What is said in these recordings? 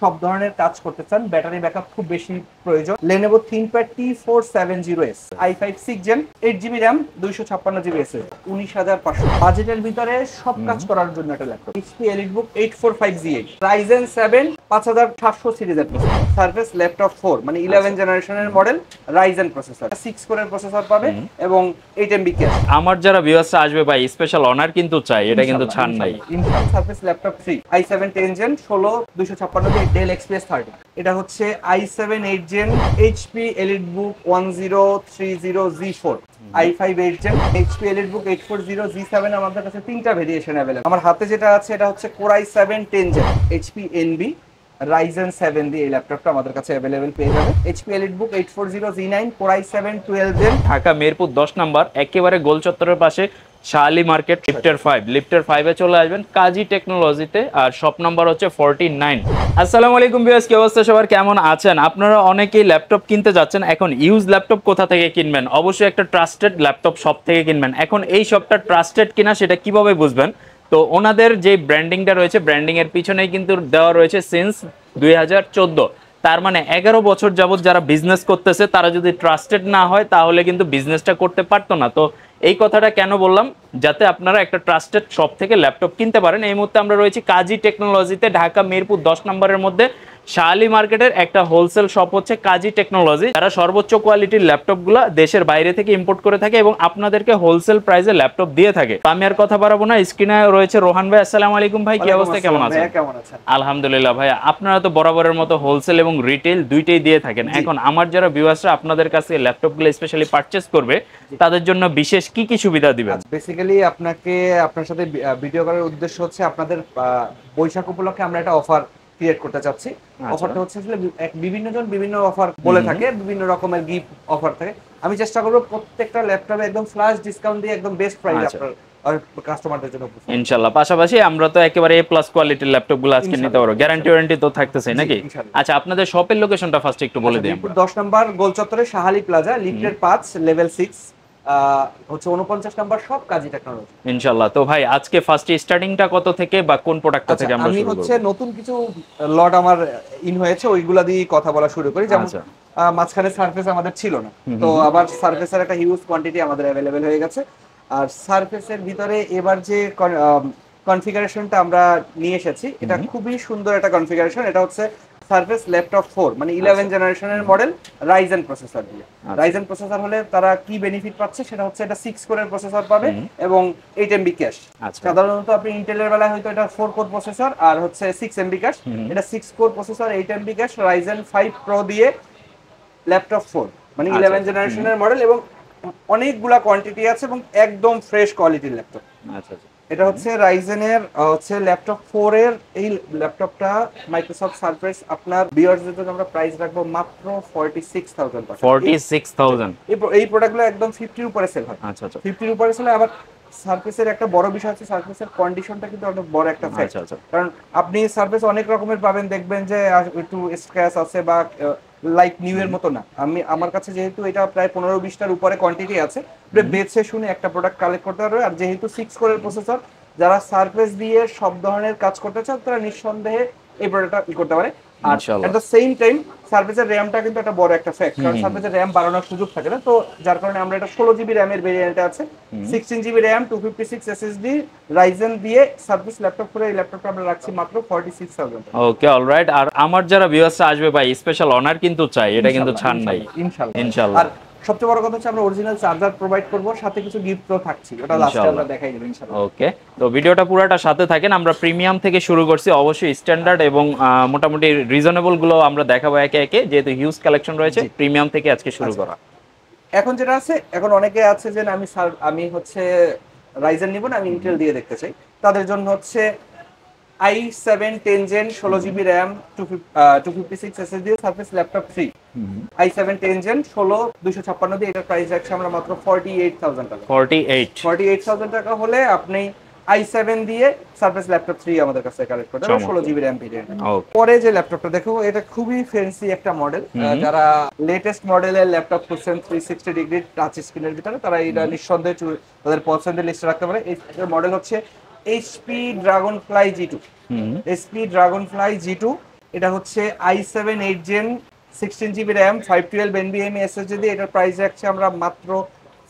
সব ধরনের কাজ করতে চান, ব্যাটারি ব্যাকআপ খুব বেশি প্রয়োজন, Lenovo ThinkPad T470S i5 6 Gen 8GB RAM 256GB SSD 19,500 বাজেটের ভিতরে সব কাজ করার জন্য একটা laptop. HP EliteBook 845Z8 Ryzen 7 5700 সিরিজের প্রসেসর, Surface Laptop 4 মানে 11 জেনারেশনের মডেল, Ryzen প্রসেসর 6 কোরের প্রসেসর পাবে এবং 8 MB ক্যাশ। আমার যারা ভিউয়ার্স আসবে ভাই স্পেশাল অনার কিন্তু চাই, এটা কিন্তু ছাড় নাই। ইনশাআল্লাহ Surface Laptop 3 i7 10 Gen 16 256 Dell XPS 30, এটা হচ্ছে i7 8 Gen HP EliteBook 1030Z4 i5 8 Gen HP EliteBook 840Z7 আমাদের কাছে তিনটা ভেরিয়েশন अवेलेबल। আমার হাতে যেটা আছে এটা হচ্ছে Core i7 10 Gen HP NB Ryzen 7 দিয়ে এই ল্যাপটপটা আমাদের কাছে अवेलेबल পেয়ে যাবে। HP EliteBook 840Z9 Core i7 12 Gen Dhaka Mirpur 10 number একেবারে গোল চত্বরের পাশে শালি মার্কেট লিফটের 5 এ চলে আসবেন কাজী টেকনোলজিতে, আর শপ নাম্বার হচ্ছে 49। আসসালামু আলাইকুম ভিউয়ার্স, কি অবস্থা সবার, কেমন আছেন? আপনারা অনেকেই ল্যাপটপ কিনতে যাচ্ছেন, এখন ইউজ ল্যাপটপ কোথা থেকে কিনবেন? অবশ্যই একটা ট্রাস্টেড ল্যাপটপ শপ থেকে কিনবেন। এখন এই শপটা ট্রাস্টেড কিনা সেটা কিভাবে বুঝবেন? তো ওনাদের যে ব্র্যান্ডিংটা রয়েছে, ব্র্যান্ডিং এর পিছনেই কিন্তু দেওয়া রয়েছে সিন্স 2014, তার মানে 11 বছর যাবত যারা বিজনেস করতেছে তারা যদি ট্রাস্টেড না হয় তাহলে কিন্তু বিজনেসটা করতে পারতো না। তো এই কথাটা কেন বললাম, যাতে আপনারা একটা ট্রাস্টেড শপ থেকে ল্যাপটপ কিনতে পারেন। এই মুহূর্তে আমরা রয়েছি কাজী টেকনোলজিতে, ঢাকা মিরপুর 10 নম্বরের মধ্যে শালি মার্কেটের একটা হোলসেল শপ হচ্ছে কাজী টেকনোলজি, যারা সর্বোচ্চ কোয়ালিটির ল্যাপটপগুলো দেশের বাইরে থেকে ইম্পোর্ট করে থাকে এবং আপনাদেরকে হোলসেল প্রাইসে ল্যাপটপ দিয়ে থাকে। তো আমি আর কথা বাড়াবো না, স্ক্রিনে রয়েছে রোহান ভাই। আসসালামু আলাইকুম ভাই, কি অবস্থা, কেমন আছেন? আলহামদুলিল্লাহ ভাই, আপনারা তো বরাবরের মতো হোলসেল এবং রিটেল দুইটাই দিয়ে থাকেন। এখন আমার যারা ভিউয়ার্সরা আপনাদের কাছে ল্যাপটপগুলো স্পেশালি পারচেজ করবে তাদের জন্য বিশেষ কি কি সুবিধা দিবেন? বেসিক্যালি আপনার সাথে ভিডিও করার উদ্দেশ্য হচ্ছে আপনাদের বৈশাখ উপলক্ষে আমরা একটা অফার ক্রিয়েট করতে চাচ্ছি। অফারটা হচ্ছে আসলে বিভিন্ন জন বিভিন্ন অফার বলে থাকে, বিভিন্ন রকমের গিফট অফার থাকে। আমি চেষ্টা করব প্রত্যেকটা ল্যাপটপে একদম ফ্ল্যাশ ডিসকাউন্ট দিয়ে একদম বেস্ট প্রাইস আপনার কাস্টমারদের জন্য ইনশাআল্লাহ। পাশাপাশি আমরা তো একেবারে এ প্লাস কোয়ালিটির ল্যাপটপগুলো আজকে নিতে পারবো, গ্যারান্টি ওয়ারেন্টি তো থাকতেছে নাকি? আচ্ছা, আপনাদের শপের লোকেশনটা ফার্স্ট একটু বলে দিন। 10 নম্বর গোল চত্বরে শাহালি প্লাজা, লিফটের 5 লেভেল 6 হচ্ছে 49 নাম্বার শপ কাজী টেকনোলজি। ইনশাআল্লাহ। তো ভাই আজকে ফার্স্ট স্টার্টিংটা কত থেকে বা কোন প্রোডাক্টটা থেকে আমরা শুরু করব? আমি হচ্ছে নতুন কিছু লট আমার ইন হয়েছে, ওইগুলা দিয়ে কথা বলা শুরু করি। যেমন মাঝখানে সারফেস আমাদের ছিল না, তো আবার সারফেসের একটা হিউজ কোয়ান্টিটি আমাদের अवेलेबल হয়ে গেছে। আর সারফেসের ভিতরে এবার যে কনফিগারেশনটা আমরা নিয়ে এসেছি এটা খুবই সুন্দর একটা কনফিগারেশন। এটা হচ্ছে Surface Laptop 4 মানে 11 জেনারেশনের মডেল, Ryzen প্রসেসর দিয়ে। Ryzen প্রসেসর হলে তারা কি বেনিফিট পাচ্ছে সেটা হচ্ছে এটা 6 কোরের প্রসেসর পাবে এবং 8 MB ক্যাশ। সাধারণত আপনি ইন্টেলের বেলায় হয়তো এটা 4 কোর প্রসেসর আর হচ্ছে 6 MB ক্যাশ, এটা 6 core processor 8 MB cash Ryzen 5 Pro দিয়ে ল্যাপটপ 4 মানে 11 জেনারেশনের মডেল এবং অনেকগুলা কোয়ান্টিটি আছে এবং একদম ফ্রেশ কোয়ালিটির ল্যাপটপ। আচ্ছা আচ্ছা, এটা হচ্ছে Ryzen এর হচ্ছে ল্যাপটপ 4 এর এই ল্যাপটপটা মাইক্রোসফট সারফেস আপনার ভিউয়ারদের জন্য আমরা প্রাইস রাখবো মাত্র 46,000 টাকা। 46,000 এই প্রোডাক্টগুলো একদম 50 এর উপরে সেল হয়। আচ্ছা আচ্ছা, 50 এর উপরে সেল হয়। আবার সারফেসের একটা বড় বিষয় আছে, সারফেসের কন্ডিশনটা কিন্তু অনেক বড় একটা ফ্যাক্ট। কারণ আপনি সারফেস অনেক রকমের পাবেন, দেখবেন যে একটু স্ক্র্যাচ আছে বা লাইক নিউ এর মতো না। আমার কাছে যেহেতু এটা প্রায় 15-20টার উপরে কোয়ান্টিটি আছে, বেছে শুনে একটা প্রোডাক্ট কালেক্ট করতে পারবে। আর যেহেতু 6 কোরের প্রসেসর, যারা সারফেস দিয়ে সব ধরনের কাজ করতে চান তারা নিঃসন্দেহে এই প্রোডাক্টটা করতে পারে। আর এট দ্য সেম টাইম সারফেসের র্যামটা কিন্তু একটা বড় একটা ফ্যাক্ট, কারণ সারফেসের র্যাম বাড়ানোর সুযোগ থাকে না। তো যার কারণে আমরা এটা 16GB র্যামের ভেরিয়েন্টে আছে, 16GB র্যাম 256 SSD Ryzen দিয়ে সারফেস ল্যাপটপ করে এই ল্যাপটপটা আমরা রাখছি মাত্র 46,000। ওকে, অলরাইট। আর আমার যারা ভিউয়ার্স আসবে ভাই স্পেশাল অনার কিন্তু চাই, এটা কিন্তু ছাড় নাই ইনশাআল্লাহ। আর সবচেয়ে বড় কথা হচ্ছে আমরা অরিজিনাল চার্জার প্রোভাইড করব, সাথে কিছু গিফটও থাকছে, ওটা লাস্টে আমরা দেখাই দেব ইনশাআল্লাহ। ওকে, তো ভিডিওটা পুরোটা সাথে থাকেন। আমরা প্রিমিয়াম থেকে শুরু করছি, অবশ্যই স্ট্যান্ডার্ড এবং মোটামুটি রিজনেবল গুলো আমরা দেখাবো একে একে, যেহেতু হিউজ কালেকশন রয়েছে। প্রিমিয়াম থেকে আজকে শুরু করা। এখন যেটা আছে, এখন অনেকে আছে যে আমি হচ্ছে Ryzen নিব না, আমি ইন্টেল দিয়ে দেখতে চাই, তাদের জন্য হচ্ছে i7 10 Gen 16GB RAM 256 SSD Surface Laptop 3 i7 10 Gen 16 256 দিয়ে এটার প্রাইস রাখছি আমরা মাত্র 48,000 টাকা। 48,000 টাকা হলে আপনি i7 দিয়ে Surface Laptop 3 আমাদের কাছে কালেক্ট করতে পারবেন 16GB RAM ভেরিয়েন্ট। পরে যে ল্যাপটপটা দেখো, এটা খুবই ফ্যান্সি একটা মডেল। যারা লেটেস্ট মডেলের ল্যাপটপ খুঁজছেন 360 ডিগ্রি টাচ স্ক্রিনের ভিতরে, তারা এটা নিঃসন্দেহে তাদের পছন্দের লিস্টে রাখতে পারে। এই মডেল হচ্ছে HP Dragonfly G2 HP Dragonfly G2 এটা হচ্ছে i7 8 gen 16 GB RAM 512 NVMe SSD দিয়ে এটার প্রাইস রাখছি আমরা মাত্র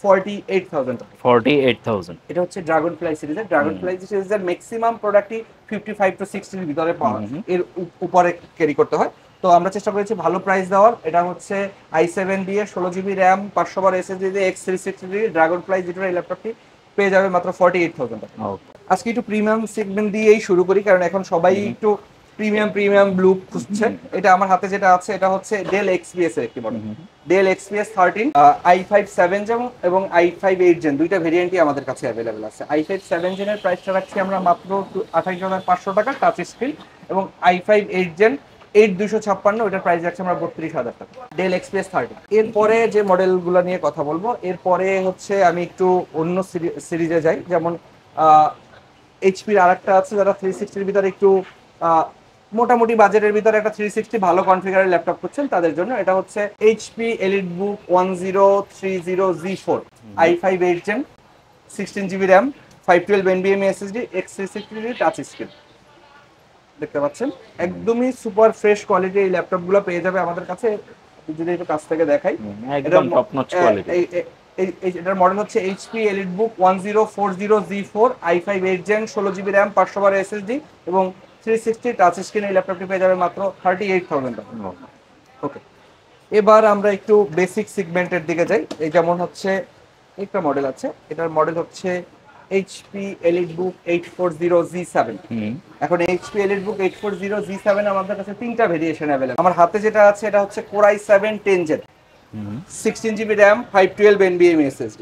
48,000 টাকা। 48,000। এটা হচ্ছে ড্রাগন ফ্লাই সিরিজের। ড্রাগন ফ্লাই সিরিজের ম্যাক্সিমাম প্রোডাক্টই 55 টু 60 এর ভিতরে পাওয়া, এর উপরে ক্যারি করতে হয়। তো আমরা চেষ্টা করেছি ভালো প্রাইস দেওয়ার। এটা হচ্ছে i7 দিয়ে 16 জিবি র্যাম 512 SSD দিয়ে X360 ড্রাগন ফ্লাই যেটা এই ল্যাপটপটি পেয়ে যাবে মাত্র 48,000 টাকা। আজকে একটু প্রিমিয়াম সেগমেন্ট দিয়েই শুরু করি, কারণ এখন সবাই একটু প্রিমিয়াম ব্লু খুঁজছে। এটা আমার হাতে যেটা আছে এটা হচ্ছে ডেল এক্সপিএস এর একটি model, del XPS 13 i5 7 gen এবং i5 8 জেন দুইটা ভেরিয়েন্টই আমাদের কাছে অ্যাভেলেবেল আছে। i5 7 জেনের প্রাইসটা রাখছি আমরা মাত্র 28,500 টাকা টাচ স্ক্রিন, এবং i5 8 জেন 8256 ওটার প্রাইস রাখছি আমরা 32,000 টাকা। Del XPS 13। এরপরে যে মডেলগুলো নিয়ে কথা বলবো, এরপরে হচ্ছে আমি একটু অন্য সিরিজে যাই, যেমন এইচপির আরেকটা আছে যারা 360 এর ভিতরে একটু মোটামুটি বাজেটের ভিতরে একটা 360 ভালো কনফিগারের ল্যাপটপ করছেন তাদের জন্য। এটা হচ্ছে HP EliteBook 1030G4 i5 8 gen 16 GB RAM 512 NVMe SSD X360 touch screen. দেখতে পাচ্ছেন একদমই সুপার ফ্রেশ কোয়ালিটি এই ল্যাপটপগুলো পেয়ে যাবে আমাদের কাছে। যদি একটু কাছ থেকে দেখাই, একদম টপ নচ কোয়ালিটি। এটার মডেল হচ্ছে HP EliteBook 1040G4 i5 8 gen 16 GB RAM 512 SSD এবং 360 টাচ স্ক্রিন। এই ল্যাপটপটি পেয়ে যাবে মাত্র 38,000 টাকা। ওকে, এবার আমরা একটু বেসিক সেগমেন্টের দিকে যাই। এই যেমন হচ্ছে একটা মডেল আছে, এটার মডেল হচ্ছে HP EliteBook 840G7। এখন HP EliteBook 840G7 আমাদের কাছে তিনটা ভেরিয়েশন अवेलेबल। আমার হাতে যেটা আছে এটা হচ্ছে Core i7 10 Gen 16 GB RAM 512 NVMe SSD।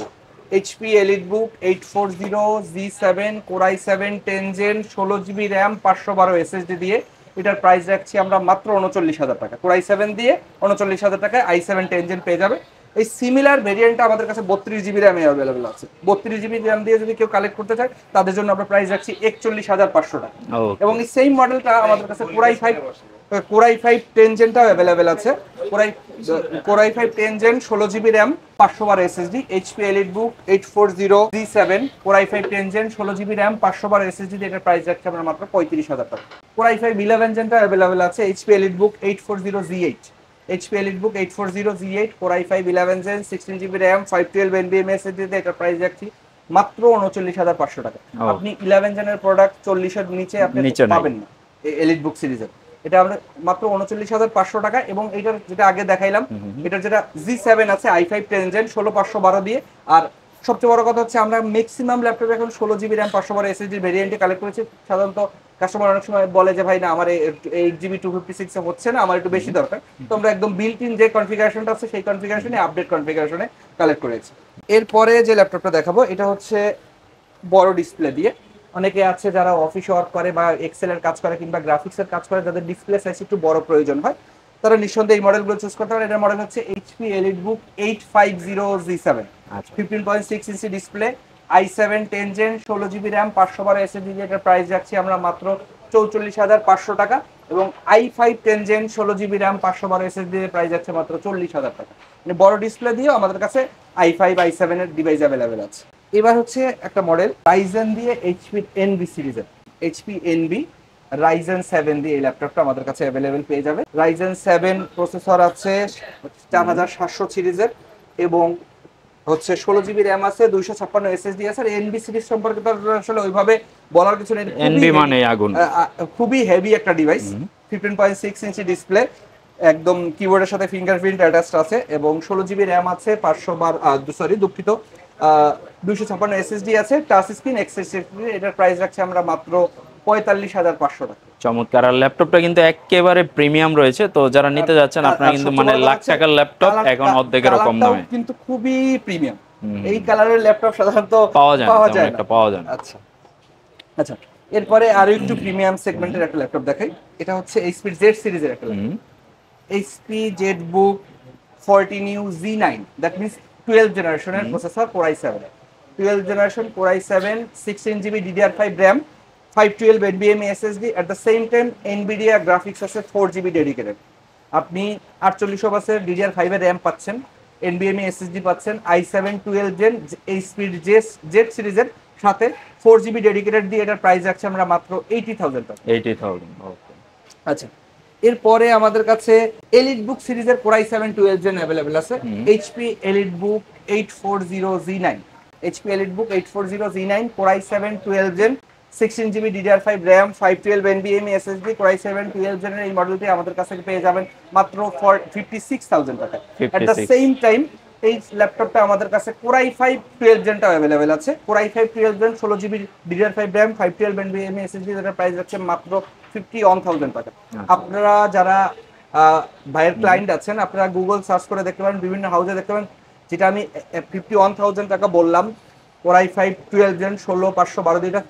HP EliteBook 840G7 Core i7 10 Gen 16 GB RAM 512 SSD দিয়ে এটার প্রাইস রাখছি আমরা মাত্র 39,000 টাকা। Core i7 দিয়ে 39,000 টাকায় i7 10 Gen পেয়ে যাবে। এই সিমিলার ভেরিয়েন্টটা আমাদের কাছে 32 জিবি র্যামে অ্যাভেলেবল আছে। 32 জিবি র্যাম দিয়ে যদি কেউ কালেক্ট করতে চায় তাদের জন্য আমরা প্রাইস রাখছি 41,500 টাকা। এবং এই সেম মডেলটা আমাদের কাছে Core i5 10 জেনটাও অ্যাভেলেবেল আছে। Core i5 10 gen 16 GB RAM 512 SSD HP EliteBook 840G7 Core i5 10 gen 16 GB RAM 512 SSD দিয়ে এটার প্রাইস রাখছি আমরা মাত্র 35,000 টাকা। Core i5 11 জেনটা অ্যাভেলেবেল আছে HP EliteBook 840G8 HP EliteBook 840G8 Core i5 11 gen 16 GB RAM 512 NVMe SSD দিয়ে এটার price রাখছি মাত্র 39,500 টাকা। আপনি 11 জেনের প্রোডাক্ট 40 এর নিচে আপনি পাবেন না এই EliteBook সিরিজের। এটা আমরা মাত্র 39,500 টাকা। এবং এটার যেটা আগে দেখাইলাম, এটার যেটা G7 আছে i5 10 জেন 16512 দিয়ে। আর সবচেয়ে বড় কথা হচ্ছে আমরা ম্যাক্সিমাম ল্যাপটপে এখন 16 জিবি র্যাম 512 SSD ভেরিয়েন্টে কালেক্ট করেছি। সাধারণত কাস্টমার অনেক সময় বলে যে ভাই না আমার 8GB 256 এ হচ্ছে না, আমার একটু বেশি দরকার। তো আমরা একদম বিল্ট ইন যে কনফিগারেশনটা আছে সেই কনফিগারেশনে আপডেট কনফিগারেশনে কালেক্ট করেছি। এরপরে যে ল্যাপটপটা দেখাবো এটা হচ্ছে বড় ডিসপ্লে দিয়ে। অনেকে আছে যারা অফিস ওয়ার্ক করে বা এক্সেল এর কাজ করে কিংবা গ্রাফিক্স এর কাজ করে, যাদের ডিসপ্লে সাইজ একটু বড় প্রয়োজন হয়, তারা নিঃসন্দেহে এই মডেলগুলো চুজ করতে পারেন। এটার মডেল হচ্ছে HP EliteBook 850G7 15.6 inch display i7 10 gen 16 GB RAM 512 SSD দিয়ে এটার প্রাইস রাখছি আমরা মাত্র 44,500 টাকা। এবং i5 10 gen 16 GB RAM 512 SSD দিয়ে প্রাইস যাচ্ছে মাত্র 40,000 টাকা। মানে বড় ডিসপ্লে দিয়েও আমাদের কাছে i5 i7 এর ডিভাইস অ্যাভেলেবেল আছে। এবার হচ্ছে একটা মডেল Ryzen দিয়ে HP NB সিরিজের, HP NB Ryzen 7 দিয়ে এই ল্যাপটপটা আমাদের কাছে অ্যাভেলেবেল পেয়ে যাবে। Ryzen 7 প্রসেসর আছে 4700 সিরিজের এবং হচ্ছে 16 জিবি র্যাম আছে 256 SSD আছে। আর NB সিরিজ সম্পর্কে তো আসলে ওইভাবে বলার কিছু নেই, NB মানে আগুন, খুবই হেভি একটা ডিভাইস। 15.6 ইঞ্চি ডিসপ্লে, একদম কিবোর্ডের সাথে ফিঙ্গারপ্রিন্ট অ্যাটাচড আছে এবং 16 জিবি র্যাম আছে 256 SSD আছে, টাচ স্ক্রিন X360। এটার প্রাইস রাখছে আমরা মাত্র 45,500 টাকা। চমৎকার। আর ল্যাপটপটা কিন্তু একেবারে প্রিমিয়াম রয়েছে, তো যারা নিতে যাচ্ছেন আপনারা কিন্তু মানে লাখ টাকার ল্যাপটপ এখন অর্ধেকের কম দামে, কিন্তু খুবই প্রিমিয়াম। এই কালারের ল্যাপটপ সাধারণত পাওয়া যায় না। আচ্ছা আচ্ছা, এরপরে আরো একটু প্রিমিয়াম সেগমেন্টের একটা ল্যাপটপ দেখাই। এটা হচ্ছে HP Z সিরিজের একটা laptop, HP ZBook 14U Z9, that means 12 জেনারেশনের processor Core i7 12 generation Core i7 16GB DDR5 RAM 512 NVMe SSD at the same time NVIDIA graphics আছে 4GB ডেডিকেটেড। আপনি 4800 বাসের DDR5 এর RAM পাচ্ছেন, NVMe SSD পাচ্ছেন, i7 12 gen HP Z সিরিজের সাথে 4GB dedicated দিয়ে এটার প্রাইস রাখছে আমরা মাত্র 80,000 টাকা। 80,000, ওকে। আচ্ছা, এরপরে আমাদের কাছে এলিট বুক সিরিজের Core i7 12 জেন অ্যাভেলেবেল আছে। HP EliteBook 840Z9, HP EliteBook 840Z9 Core i7 12 gen 16GB DDR5 RAM 512 NVMe SSD Core i7 12 জেনের এই মডেলটি আমাদের কাছে পেয়ে যাবেন মাত্র 56,000 টাকায়। এট দ্য সেম টাইম এই ল্যাপটপটা আমাদের কাছে Core i5 12 জেনটাও অ্যাভেলেবেল আছে। Core i5 12 gen 16GB DDR5 RAM 512 NVMe SSD, যেটার প্রাইস যাচ্ছে মাত্র 51,000 টাকা। আপনারা যারা ভাইয়ের ক্লায়েন্ট আছেন, আপনারা গুগল সার্চ করে দেখতে পারেন, বিভিন্ন হাউসে দেখতে পারেন, যেটা আমি 51,000 টাকা বললাম Core i5 12 জেন 16512, যেটা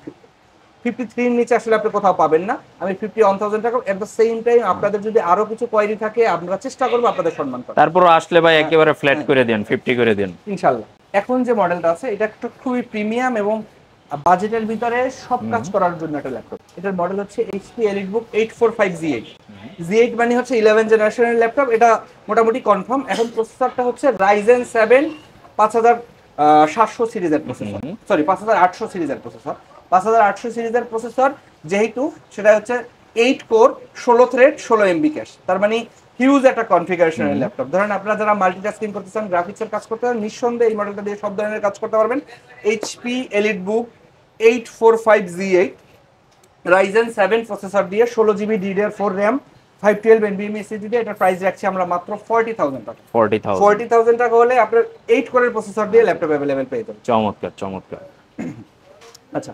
53 এর নিচে আসলে আপনি কোথাও পাবেন না। আমি 51,000 টাকা। এট দ্য সেম টাইম আপনাদের যদি আরো কিছু কোয়ারি থাকে আমরা চেষ্টা করব আপনাদের সম্মান করার। তারপর আসলে ভাই একেবারে ফ্ল্যাট করে দেন, 50 করে দেন ইনশাআল্লাহ। এখন যে মডেলটা আছে এটা একটা খুবই প্রিমিয়াম এবং বাজেটের ভিতরে সব কাজ করার জন্য একটা ল্যাপটপ। এটার মডেল হচ্ছে HP EliteBook 845Z8। Z8 মানে হচ্ছে 11 জেনারেশনের ল্যাপটপ, এটা মোটামুটি কনফার্ম। এখন প্রসেসরটা হচ্ছে Ryzen 7 5700 সিরিজের প্রসেসর, সরি 5800 সিরিজের প্রসেসর। 5800 সিরিজের প্রসেসর যেহেতু, সেটা হচ্ছে 8 কোর 16 থ্রেড 16 MB ক্যাশ, তার মানে হিউজ একটা কনফিগারেশনের ল্যাপটপ। ধরেন আপনারা যারা মাল্টিটাস্কিং করতে চান, গ্রাফিক্সের কাজ করতে চান, নিঃসন্দেহে এই মডেলটা দিয়ে সব ধরনের কাজ করতে পারবেন। HP EliteBook 845Z8 Ryzen 7 processor দিয়ে 16GB DDR4 RAM 512 NVMe SSD দিয়ে, এটার প্রাইস রাখছি আমরা মাত্র 40,000 টাকা। 40,000 টাকা হলে আপনার 8 কোরের প্রসেসর দিয়ে ল্যাপটপ অ্যাভেলেবেল পেয়ে যাবেন। চমৎকার চমৎকার। আচ্ছা,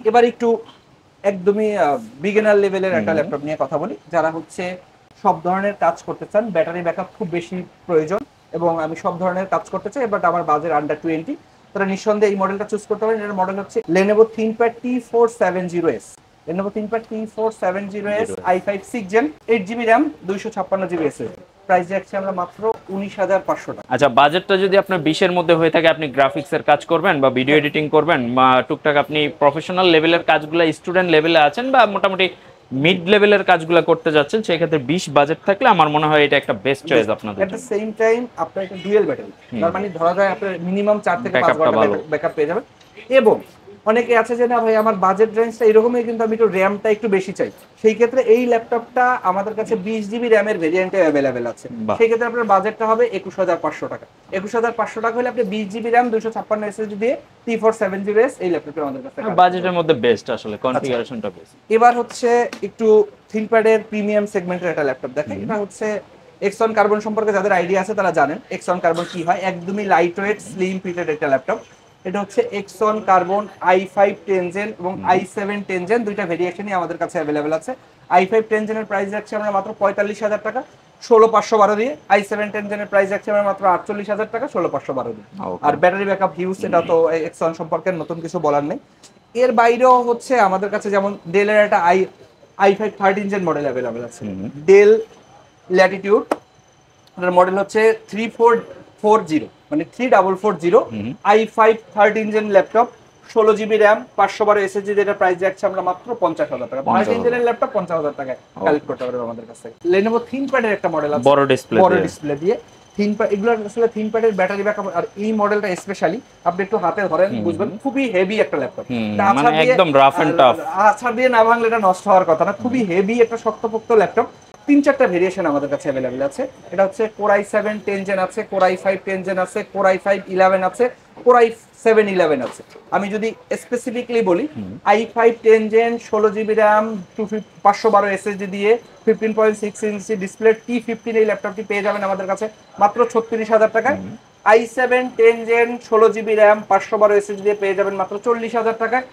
এবার একটু একদমই বিগিনার লেভেলের একটা ল্যাপটপ নিয়ে কথা বলি। যারা হচ্ছে সব ধরনের কাজ করতে চান, ব্যাটারি ব্যাকআপ খুব বেশি প্রয়োজন এবং আমি সব ধরনের কাজ করতে চাই, বাট আমার বাজেট আন্ডার 20, তারা নিঃসন্দেহে এই মডেলটা চুজ করতে পারেন। এর মডেল হচ্ছে Lenovo ThinkPad T470S। Lenovo ThinkPad T470S i5 6 Gen 8GB RAM 256GB SSD, price রাখছি আমরা মাত্র 19,500 টাকা। আচ্ছা, বাজেটটা যদি আপনার 20 এর মধ্যে হয়ে থাকে, আপনি গ্রাফিক্সের কাজ করবেন বা ভিডিও এডিটিং করবেন বা টুকটাক আপনি প্রফেশনাল লেভেলের কাজগুলো স্টুডেন্ট লেভেলে আছেন বা মোটামুটি মিড লেভেলের কাজগুলো করতে যাচ্ছেন, সেই ক্ষেত্রে 20 বাজেট থাকলে আমার মনে হয় এটা একটা বেস্ট চয়েস আপনাদের এট দ্য সেম টাইম আপনার একটা ডুয়াল ব্যাটারি, তার মানে ধরা যায় আপনার মিনিমাম 4 থেকে 5 ঘন্টা ব্যাকআপ পেয়ে যাবেন। এবং অনেকে আছে যে না ভাই আমার বাজেট রেঞ্জটা এরকমই, কিন্তু আমি একটু র্যামটা একটু বেশি চাই, সেই ক্ষেত্রে এই ল্যাপটপটা আমাদের কাছে 20GB র্যামের ভেরিয়েন্টে অ্যাভেলেবেল আছে। সেই ক্ষেত্রে আপনার বাজেটটা হবে 21,500 টাকা। 21,500 টাকা হলে আপনি 20GB র্যাম 256 SSD দিয়ে T470S এই ল্যাপটপটা আমাদের কাছে বাজেটের মধ্যে বেস্ট, আসলে কনফিগারেশনটা বেস্ট। এবার হচ্ছে একটু থিংকপ্যাডের প্রিমিয়াম সেগমেন্টের একটা ল্যাপটপ দেখেন। এটা হচ্ছে Xon Carbon সম্পর্কে যাদের আইডিয়া আছে তারা জানেন Xon Carbon কি হয়। একদমই লাইট ওয়েট স্লিম ফিটেড একটা ল্যাপটপ। এটা হচ্ছে Xon Carbon i5 10 Gen এবং i7 10 Gen, দুইটা ভেরিয়েশনই আমাদের কাছে অ্যাভেলেবেল আছে। i5 10 Gen এর প্রাইস রাখছি আমরা মাত্র 45,000 টাকা 16,512 দিয়ে। i7 10 Gen এর প্রাইস রাখছি আমরা মাত্র 48,000 টাকা 16,512 দিয়ে। আর ব্যাটারি ব্যাকআপ হিউজ, এটা তো Xon সম্পর্কে নতুন কিছু বলার নেই। এর বাইরেও হচ্ছে আমাদের কাছে যেমন ডেলের একটা i5 13 Gen মডেল অ্যাভেলেবেল আছে। ডেল ল্যাটিটিউড, এর মডেল হচ্ছে 3440, মানে 3440 i5 13 Gen laptop, 16GB RAM 512 SSD, যেটা প্রাইস যাচ্ছে আমরা মাত্র 50,000 টাকা। 13 Gen এর ল্যাপটপ 50,000 টাকায় কালেক্ট করতে পারবে আমাদের কাছে। Lenovo ThinkPad এর একটা মডেল আছে বড় ডিসপ্লে দিয়ে। ThinkPad এগুলো আসলে ThinkPad এর ব্যাটারি ব্যাকআপ, আর এই মডেলটা স্পেশালি আপনি একটু হাতে ধরেন বুঝবেন, খুবই হেভি একটা ল্যাপটপ, মানে একদম রাফ এন্ড টাফ, আছাড় দিয়ে না ভাঙলে এটা নষ্ট হওয়ার কথা না। খুবই হেভি একটা শক্তপোক্ত ল্যাপটপ। 3-4টা ভেরিয়েশন আমাদের কাছে অ্যাভেলেবেল আছে। এটা হচ্ছে Core i7 10 Gen আছে, Core i5 10 Gen আছে, Core i5 11 আছে, Core i7 11 আছে। আমি যদি স্পেসিফিকলি বলি, i5 10 Gen 16GB RAM 512 SSD দিয়ে 15.6 ইঞ্চি ডিসপ্লে T15 এই ল্যাপটপটি পেয়ে যাবেন আমাদের কাছে মাত্র 36,000 টাকায়। i7 10 Gen 16GB RAM 512 SSD দিয়ে পেয়ে যাবেন মাত্র 40,000 টাকায়।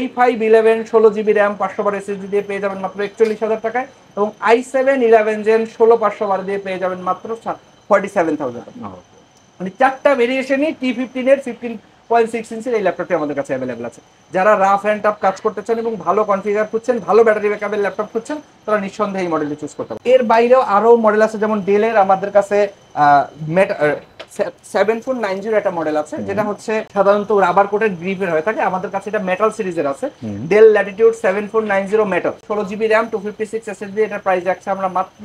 i5 11 16GB RAM 512 SSD দিয়ে পেয়ে যাবেন মাত্র 41,000 টাকায়। এবং i7 11 Gen 16/512 দিয়ে পেয়ে যাবেন মাত্র 47,000 টাকা। মানে 4টা ভেরিয়েশনই T15 এর 15.6 ইঞ্চির এই ল্যাপটপটি আমাদের কাছে অ্যাভেলেবেল আছে। যারা রাফ অ্যান্ড টাফ কাজ করতে চান এবং ভালো কনফিগার খুঁজছেন, ভালো ব্যাটারি ব্যাকআপের ল্যাপটপ খুঁজছেন, তারা নিঃসন্দেহে এই মডেলটি চুজ করতে পারেন। এর বাইরেও আরো মডেল আছে, যেমন ডেলের আমাদের কাছে 7490 একটা মডেল আছে, যেটা হচ্ছে সাধারণত রাবার কোটেড গ্রিপের হয়ে থাকে। আমাদের কাছে এটা মেটাল সিরিজের আছে, del Latitude 7490 metal, 16GB RAM 256 SSD, এটার প্রাইস রাখছে আমরা মাত্র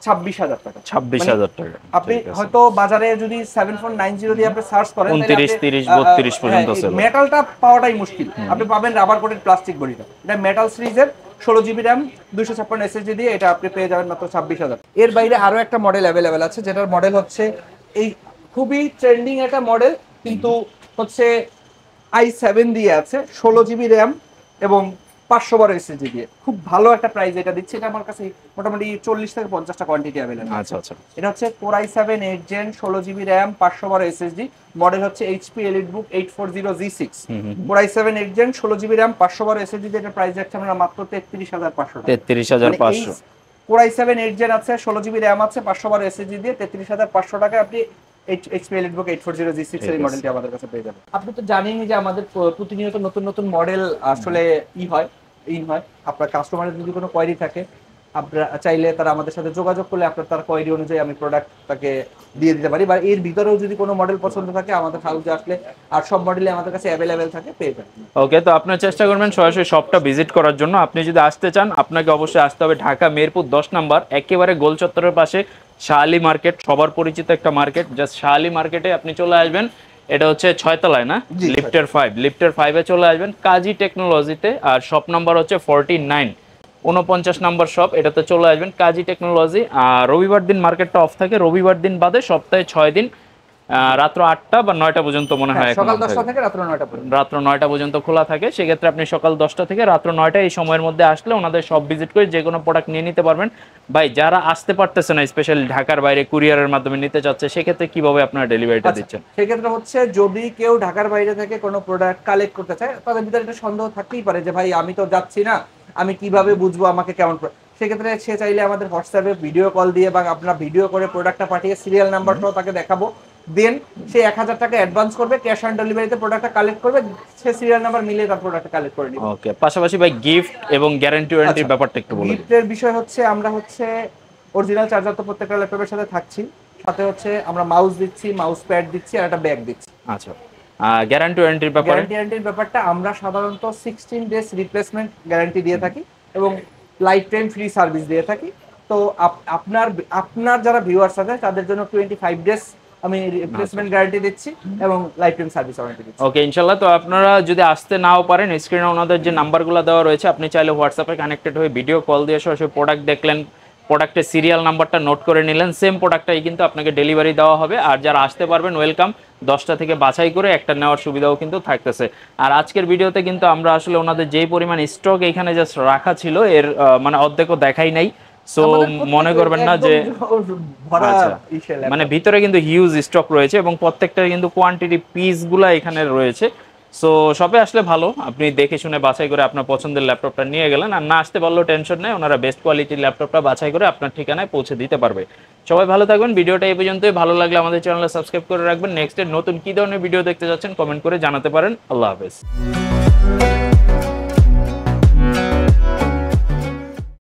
26,000 টাকা। 26,000 টাকা। আপনি হয়তো বাজারে যদি 7490 দিয়ে আপনি সার্চ করেন, 29 30 32 পর্যন্ত আছে। মেটালটা পাওয়াটাই মুশকিল, আপনি পাবেন রাবার কোটেড প্লাস্টিক বডিটা। এটা মেটাল সিরিজের 16 GB র্যাম 256 SSD দিয়ে এটা আপনি পেয়ে যাবেন মাত্র 26,000। এর বাইরে আরো একটা মডেল অ্যাভেলেবেল আছে, যেটার মডেল হচ্ছে এই খুবই ট্রেন্ডিং একটা মডেল, কিন্তু হচ্ছে i7 দিয়ে আছে, 16 GB র্যাম এবং 512 SSD দিয়ে। খুব ভালো একটা প্রাইস এটা দিচ্ছে। এটা আমার কাছে মোটামুটি 40 থেকে 50টা কোয়ান্টিটি অ্যাভেলেবল। আচ্ছা আচ্ছা। এটা হচ্ছে Core i7 8 Gen 16 GB RAM 512 SSD, model হচ্ছে HP EliteBook 840G6। Core i7 8 Gen 16 GB RAM 512 SSD দিয়ে এটা প্রাইস যাচ্ছে আমরা মাত্র 33,500 টাকা। 33,500। Core i7 8 Gen আছে, 16 GB র্যাম আছে, 512 SSD দিয়ে 33,500 টাকায় আপনি HP EliteBook 840G6 এর মডেলটি আমাদের কাছে পেয়ে যাবেন। আপনি তো জানেনই যে আমাদের প্রতিনিয়ত নতুন নতুন মডেল আসলে হয়। আপনার কাস্টমারের যদি কোনো কোয়েরি থাকে, আপনারা চাইলে তারা আমাদের সাথে যোগাযোগ করলে আপনার তার কোয়েরি অনুযায়ী আমি প্রোডাক্ট তাকে দিয়ে দিতে পারি, বা এর ভিতরেও যদি কোনো মডেল পছন্দ থাকে আমাদের হাউসে আসলে আর সব মডেলই আমাদের কাছে অ্যাভেলেবেল থাকে, পেয়ে যাবেন। ওকে, তো আপনার চেষ্টা করবেন সরাসরি শপটা ভিজিট করার জন্য। আপনি যদি আসতে চান আপনাকে অবশ্যই আসতে হবে ঢাকা মিরপুর 10 নম্বর, একেবারে গোল চত্বরের পাশে শাহালি মার্কেট, সবার পরিচিত একটা মার্কেট। জাস্ট শাহালি মার্কেটে আপনি চলে আসবেন, এটা হচ্ছে 6 তলায় না, লিফটের 5 এ চলে আসবেন কাজী টেকনোলজিতে, আর শপ নাম্বার হচ্ছে 49 49 নম্বর শপ, এটাতে চলে আসবেন কাজী টেকনোলজি। আর রবিবার দিন মার্কেটটা অফ থাকে, রবিবার দিন বাদে সপ্তাহে 6 দিন রাত্র 8টা বা 9টা পর্যন্ত মনে হয়, সকাল 10টা থেকে রাত্র 9টা পর্যন্ত, রাত্র 9টা পর্যন্ত খোলা থাকে। সেক্ষেত্রে আপনি সকাল 10টা থেকে রাত্র 9টা এই সময়ের মধ্যে আসলে ওনাদের সব ভিজিট করে যে কোনো প্রোডাক্ট নিয়ে নিতে পারবেন। ভাই, যারা আসতে পারতেছে না, স্পেশালি ঢাকার বাইরে কুরিয়ারের মাধ্যমে নিতে চাচ্ছে, সেক্ষেত্রে কিভাবে আপনারা ডেলিভারিটা দিচ্ছেন? সেক্ষেত্রে হচ্ছে যদি কেউ ঢাকার বাইরে থেকে কোনো প্রোডাক্ট কালেক্ট করতে চায়, তাদের ভিতরে একটা সন্দেহ থাকতেই পারে যে ভাই আমি তো যাচ্ছি না, আমি কিভাবে বুঝবো আমাকে কেমন। সেক্ষেত্রে সে চাইলে আমাদের হোয়াটসঅ্যাপে ভিডিও কল দিয়ে বা আপনারা ভিডিও করে প্রোডাক্টটা পাঠিয়ে সিরিয়াল নাম্বারটাও তাকে দেখাবো, দেন সে 1000 টাকা অ্যাডভান্স করবে, ক্যাশ অন ডেলিভারিতে প্রোডাক্টটা কালেক্ট করবে, সে সিরিয়াল নাম্বার মিলিয়ে তার প্রোডাক্টটা কালেক্ট করে নেবে। ওকে, পাশাপাশি ভাই গিফট এবং গ্যারান্টি ওয়ারেন্টির ব্যাপারটা একটু বলুন। গিফটের বিষয় হচ্ছে আমরা হচ্ছে অরিজিনাল চার্জার তো প্রত্যেকটা ল্যাপটপের সাথে থাকছি, সাথে হচ্ছে আমরা মাউস দিচ্ছি, মাউস প্যাড দিচ্ছি, আর একটা ব্যাগ দিচ্ছি। আচ্ছা, গ্যারান্টি ওয়ারেন্টির ব্যাপারে? গ্যারান্টির ব্যাপারটা আমরা সাধারণত 16 ডেজ রিপ্লেসমেন্ট গ্যারান্টি দিয়ে থাকি এবং লাইফ টাইম ফ্রি সার্ভিস দিয়ে থাকি। তো আপনার যারা ভিউয়ার্স আছে তাদের জন্য 25 ডেজ আমি রিপ্লেসমেন্ট গ্যারান্টি দিচ্ছি এবং লাইফ টাইম সার্ভিস ওয়ারেন্টি দিচ্ছি। ওকে, ইনশাআল্লাহ। তো আপনারা যদি আসতে নাও পারেন, স্ক্রিনে ওনাদের যে নাম্বারগুলো দেওয়া রয়েছে, আপনি চাইলে হোয়াটসঅ্যাপে কানেক্টেড হয়ে ভিডিও কল দিয়ে সরাসরি প্রোডাক্ট দেখলেন, প্রোডাক্টের সিরিয়াল নাম্বারটা নোট করে নিলেন, সেম প্রোডাক্টটাই কিন্তু আপনাকে ডেলিভারি দেওয়া হবে। আর যারা আসতে পারবেন ওয়েলকাম, 10টা থেকে বাছাই করে একটা নেওয়ার সুবিধাও কিন্তু থাকতেছে। আর আজকের ভিডিওতে কিন্তু আমরা আসলে ওনাদের যেই পরিমাণ স্টক এখানে জাস্ট রাখা ছিল, এর মানে অর্ধেকও দেখাই নাই। সো মনে করবেন না যে মানে ভিতরে কিন্তু হিউজ স্টক রয়েছে এবং প্রত্যেকটার কিন্তু কোয়ান্টিটি পিসগুলা এখানে রয়েছে। সো শপে আসলে ভালো, আপনি দেখে শুনে বাছাই করে আপনার পছন্দের ল্যাপটপটা নিয়ে গেলেন। আর না আসতে পারলেও টেনশন নেই, ওনারা বেস্ট কোয়ালিটির ল্যাপটপটা বাছাই করে আপনার ঠিকানায় পৌঁছে দিতে পারবে। সবাই ভালো থাকবেন। ভিডিওটা এই পর্যন্তই। ভালো লাগলে আমাদের চ্যানেলে সাবস্ক্রাইব করে রাখবেন। নেক্সট নতুন কি ধরনের ভিডিও দেখতে যাচ্ছেন কমেন্ট করে জানাতে পারেন। আল্লাহ হাফেজ।